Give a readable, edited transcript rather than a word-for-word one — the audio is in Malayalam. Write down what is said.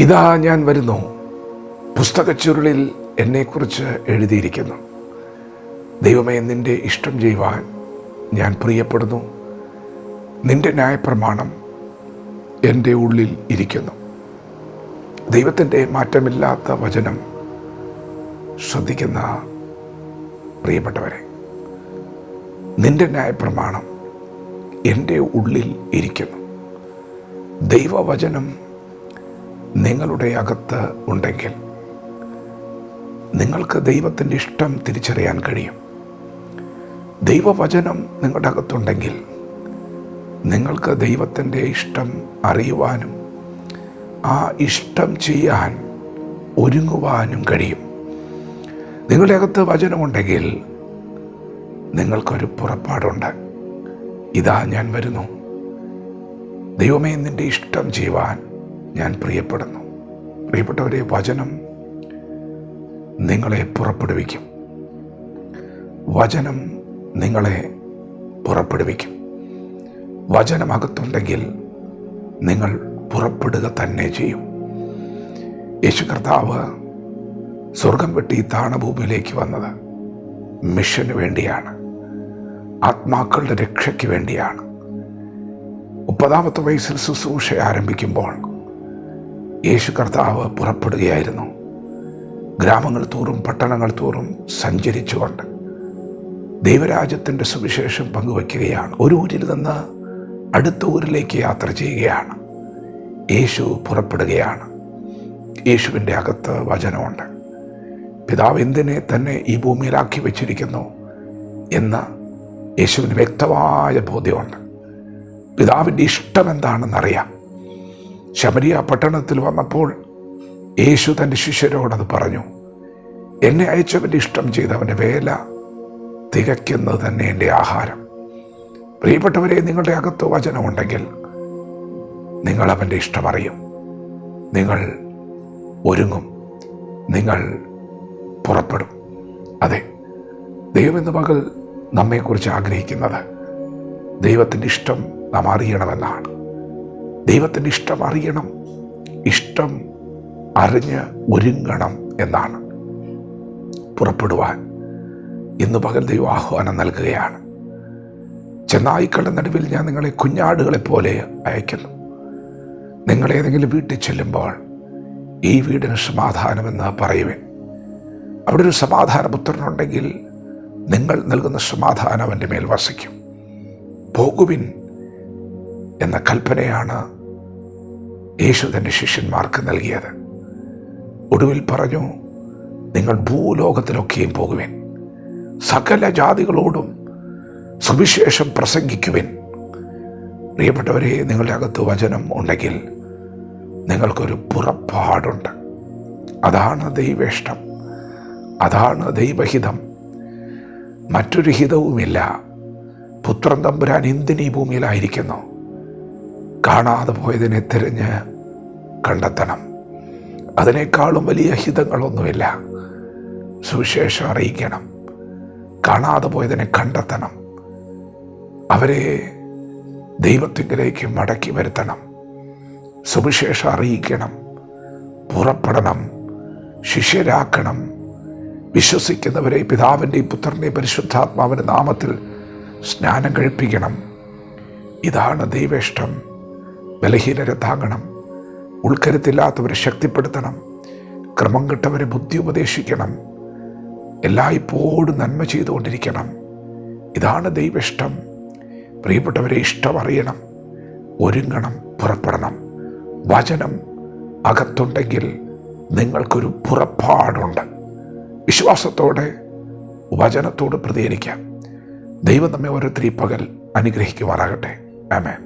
ഇതാ ഞാൻ വരുന്നു, പുസ്തകച്ചുരുളിൽ എന്നെക്കുറിച്ച് എഴുതിയിരിക്കുന്നു. ദൈവമേ, നിൻ്റെ ഇഷ്ടം ചെയ്യുവാൻ ഞാൻ പ്രിയപ്പെടുന്നു. നിൻ്റെ ന്യായപ്രമാണം എൻ്റെ ഉള്ളിൽ ഇരിക്കുന്നു. ദൈവത്തിൻ്റെ മാറ്റമില്ലാത്ത വചനം ശ്രദ്ധിക്കുന്ന പ്രിയപ്പെട്ടവരെ, നിൻ്റെ ന്യായപ്രമാണം എൻ്റെ ഉള്ളിൽ ഇരിക്കുന്നു. ദൈവവചനം നിങ്ങളുടെ അകത്ത് ഉണ്ടെങ്കിൽ നിങ്ങൾക്ക് ദൈവത്തിൻ്റെ ഇഷ്ടം തിരിച്ചറിയാൻ കഴിയും. ദൈവവചനം നിങ്ങളുടെ അകത്തുണ്ടെങ്കിൽ നിങ്ങൾക്ക് ദൈവത്തിൻ്റെ ഇഷ്ടം അറിയുവാനും ആ ഇഷ്ടം ചെയ്യാൻ ഒരുങ്ങുവാനും കഴിയും. നിങ്ങളുടെ അകത്ത് വചനമുണ്ടെങ്കിൽ നിങ്ങൾക്കൊരു പുറപ്പാടുണ്ട്. ഇതാ ഞാൻ വരുന്നു, ദൈവമേ, നിൻ്റെ ഇഷ്ടം ചെയ്യുവാൻ ഞാൻ പ്രിയപ്പെടുന്നു. പ്രിയപ്പെട്ടവരെ, വചനം നിങ്ങളെ പുറപ്പെടുവിക്കും. വചനം നിങ്ങളെ പുറപ്പെടുവിക്കും. വചനമകത്തുണ്ടെങ്കിൽ നിങ്ങൾ പുറപ്പെടുക തന്നെ ചെയ്യും. യേശു കർത്താവ് സ്വർഗം വെട്ടി താണഭൂമിയിലേക്ക് വന്നത് മിഷന് വേണ്ടിയാണ്, ആത്മാക്കളുടെ രക്ഷയ്ക്ക് വേണ്ടിയാണ്. 30-ാമത്തെ വയസ്സിൽ ശുശ്രൂഷ ആരംഭിക്കുമ്പോൾ യേശു കർത്താവ് പുറപ്പെടുകയായിരുന്നു. ഗ്രാമങ്ങൾ തോറും പട്ടണങ്ങൾ തോറും സഞ്ചരിച്ചുകൊണ്ട് ദൈവരാജ്യത്തിൻ്റെ സുവിശേഷം പങ്കുവയ്ക്കുകയാണ്. ഒരു ഊരിൽ നിന്ന് അടുത്ത ഊരിലേക്ക് യാത്ര ചെയ്യുകയാണ്. യേശു പുറപ്പെടുകയാണ്. യേശുവിൻ്റെ അകത്ത് വചനമുണ്ട്. പിതാവ് എന്തിനെ തന്നെ ഈ ഭൂമിയിലാക്കി വെച്ചിരിക്കുന്നു എന്ന് യേശുവിന് വ്യക്തമായ ബോധ്യമുണ്ട്. പിതാവിൻ്റെ ഇഷ്ടം എന്താണെന്നറിയാം. ശമരിയ പട്ടണത്തിൽ വന്നപ്പോൾ യേശു തൻ്റെ ശിഷ്യരോടത് പറഞ്ഞു. എന്നെ അയച്ചവൻ്റെ ഇഷ്ടം ചെയ്ത് അവൻ്റെ വേല തികയ്ക്കുന്നത് തന്നെ എൻ്റെ ആഹാരം. പ്രിയപ്പെട്ടവരെ, നിങ്ങളുടെ അകത്ത് വചനമുണ്ടെങ്കിൽ നിങ്ങൾ അവൻ്റെ ഇഷ്ടമറിയും. നിങ്ങൾ ഒരുങ്ങും, നിങ്ങൾ പുറപ്പെടും. അതെ, ദൈവം ഇന്ന് പകൽ നമ്മെക്കുറിച്ച് ആഗ്രഹിക്കുന്നത് ദൈവത്തിൻ്റെ ഇഷ്ടം നാം അറിയണമെന്നാണ്. ദൈവത്തിൻ്റെ ഇഷ്ടം അറിയണം, ഇഷ്ടം അറിഞ്ഞ് ഒരുങ്ങണം എന്നാണ്. പുറപ്പെടുവാൻ ഇന്ന് പകൽ ദൈവം ആഹ്വാനം നൽകുകയാണ്. ചെന്നായ്ക്കളുടെ നടുവിൽ ഞാൻ നിങ്ങളെ കുഞ്ഞാടുകളെ പോലെ അയക്കുന്നു. നിങ്ങൾ ഏതെങ്കിലും വീട്ടിൽ ചെല്ലുമ്പോൾ ഈ വീടിന് സമാധാനമെന്ന് പറയുവിൻ. അവിടെ ഒരു സമാധാനപുത്രനുണ്ടെങ്കിൽ നിങ്ങൾ നൽകുന്ന സമാധാനം അവൻ്റെ മേൽ വസിക്കും. പോകുവിൻ എന്ന കൽപ്പനയാണ് യേശു തൻ്റെ ശിഷ്യന്മാർക്ക് നൽകിയത്. ഒടുവിൽ പറഞ്ഞു, നിങ്ങൾ ഭൂലോകത്തിലൊക്കെയും പോകുവിൻ, സകല ജാതികളോടും സുവിശേഷം പ്രസംഗിക്കുവിൻ. പ്രിയപ്പെട്ടവരെ, നിങ്ങളുടെ അകത്ത് വചനം ഉണ്ടെങ്കിൽ നിങ്ങൾക്കൊരു പുറപ്പാടുണ്ട്. അതാണ് ദൈവേഷ്ടം, അതാണ് ദൈവഹിതം. മറ്റൊരു ഹിതവുമില്ല. പുത്രൻ തമ്പുരാൻ എന്തിനീ ഭൂമിയിലായിരിക്കുന്നു? കാണാതെ പോയതിനെ തിരഞ്ഞ് കണ്ടെത്തണം. അതിനേക്കാളും വലിയ ഹിതങ്ങളൊന്നുമില്ല. സുവിശേഷം അറിയിക്കണം, കാണാതെ പോയതിനെ കണ്ടെത്തണം, അവരെ ദൈവത്തിങ്കിലേക്ക് മടക്കി വരുത്തണം, സുവിശേഷം അറിയിക്കണം, പുറപ്പെടണം, ശിഷ്യരാക്കണം, വിശ്വസിക്കുന്നവരെ പിതാവിൻ്റെയും പുത്രൻ്റെയും പരിശുദ്ധാത്മാവിൻ്റെ നാമത്തിൽ സ്നാനം കഴിപ്പിക്കണം. ഇതാണ് ദൈവേഷ്ടം. ബലഹീനരെ താങ്ങണം, ഉൾക്കരുത്തില്ലാത്തവരെ ശക്തിപ്പെടുത്തണം, ക്രമം കെട്ടവരെ ബുദ്ധി ഉപദേശിക്കണം, എല്ലായ്പ്പോഴും നന്മ ചെയ്തുകൊണ്ടിരിക്കണം. ഇതാണ് ദൈവേഷ്ടം. പ്രിയപ്പെട്ടവരെ, ഇഷ്ടം അറിയണം, ഒരുങ്ങണം, പുറപ്പെടണം. വചനം അകത്തുണ്ടെങ്കിൽ നിങ്ങൾക്കൊരു പുറപ്പാടുണ്ട്. വിശ്വാസത്തോടെ വചനത്തോട് പ്രതികരിക്കാം. ദൈവം നമ്മെ ഓരോരുത്തരെയും പകൽ അനുഗ്രഹിക്കുമാറാകട്ടെ. ആമേൻ.